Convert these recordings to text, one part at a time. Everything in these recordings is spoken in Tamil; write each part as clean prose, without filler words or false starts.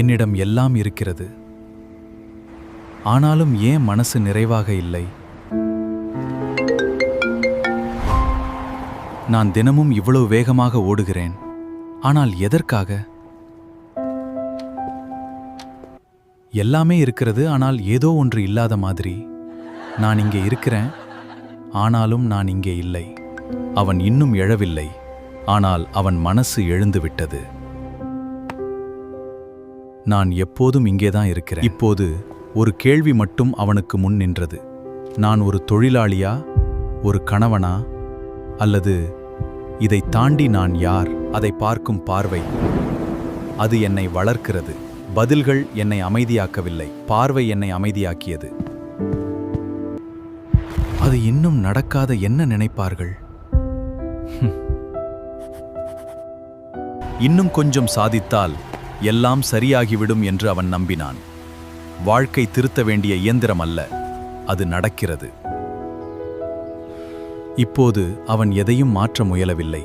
என்னிடம் எல்லாம் இருக்கிறது. ஆனாலும் ஏன் மனசு நிறைவாக இல்லை? நான் தினமும் இவ்வளவு வேகமாக ஓடுகிறேன். ஆனால் எதற்காக? எல்லாமே இருக்கிறது, ஆனால் ஏதோ ஒன்று இல்லாத மாதிரி. நான் இங்கே இருக்கிறேன், ஆனாலும் நான் இங்கே இல்லை. அவன் இன்னும் எழவில்லை, ஆனால் அவன் மனசு எழுந்துவிட்டது. நான் எப்போதும் இங்கேதான் இருக்கிறேன். இப்போது ஒரு கேள்வி மட்டும் அவனுக்கு முன் நின்றது. நான் ஒரு தொழிலாளியா, ஒரு கணவனா, அல்லது இதை தாண்டி நான் யார்? அதை பார்க்கும் பார்வை, அது என்னை வளர்க்கிறது. பதில்கள் என்னை அமைதியாக்கவில்லை, பார்வை என்னை அமைதியாக்கியது. அது இன்னும் நடக்காத என்ன நினைப்பார்கள்? இன்னும் கொஞ்சம் சாதித்தால் எல்லாம் சரியாகிவிடும் என்று அவன் நம்பினான். வாழ்க்கை திருத்த வேண்டிய இயந்திரம் அல்ல, அது நடக்கிறது. இப்போது அவன் எதையும் மாற்ற முயலவில்லை.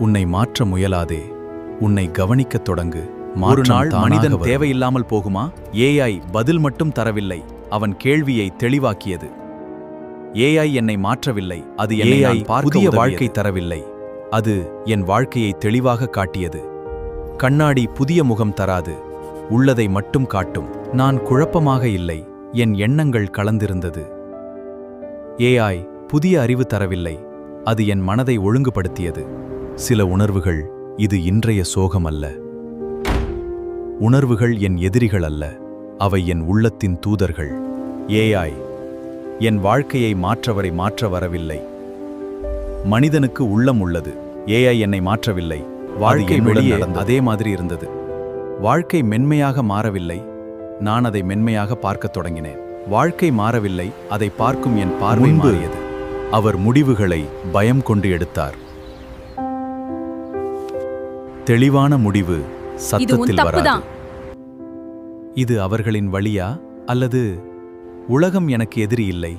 உன்னை மாற்ற முயலாதே, உன்னை கவனிக்கத் தொடங்கு. ஒரு நாள் மனிதன் தேவையில்லாமல் போகுமா? ஏஐ பதில் மட்டும் தரவில்லை, அவன் கேள்வியை தெளிவாக்கியது. ஏஐ என்னை மாற்றவில்லை, அது ஏஐ புதிய வாழ்க்கை தரவில்லை, அது என் வாழ்க்கையை தெளிவாக காட்டியது. கண்ணாடி புதிய முகம் தராது, உள்ளதை மட்டும் காட்டும். நான் குழப்பமாக இல்லை, என் எண்ணங்கள் கலந்திருந்தது. ஏஐ புதிய அறிவு தரவில்லை, அது என் மனதை ஒழுங்குபடுத்தியது. சில உணர்வுகள், இது இன்றைய சோகம் அல்ல. உணர்வுகள் என் எதிரிகள் அல்ல, அவை என் உள்ளத்தின் தூதர்கள். ஏஐ என் வாழ்க்கையை மாற்றவரை மாற்ற வரவில்லை. மனிதனுக்கு உள்ளம் உள்ளது, ஏஐ என்னை மாற்றவில்லை. வாழ்க்கை வெளியே அதே மாதிரி இருந்தது. வாழ்க்கை மென்மையாக மாறவில்லை, நான் அதை மென்மையாக பார்க்கத் தொடங்கினேன். வாழ்க்கை மாறவில்லை, அதை பார்க்கும் என் பார்வை மாறியது. அவர் முடிவுகளை பயம் கொண்டு எடுத்தார். தெளிவான முடிவு சத்தத்தில் வராது. இது அவர்களின் வழியா, அல்லது உலகம் எனக்கு எதிரி இல்லை?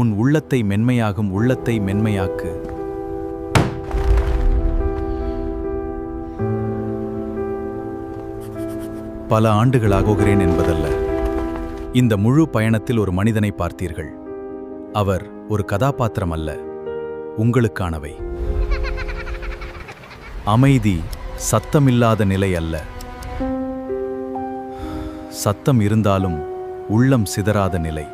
உன் உள்ளத்தை மென்மையாகும் உள்ளத்தை மென்மையாக்கு. பல ஆண்டுகளாகுகிறேன் என்பதல்ல. இந்த முழு பயணத்தில் ஒரு மனிதனை பார்த்தீர்கள். அவர் ஒரு கதாபாத்திரம் அல்ல, உங்களுக்கானவை. அமைதி சத்தமில்லாத நிலை அல்ல. சத்தம் இருந்தாலும் உள்ளம் சிதறாத நிலை.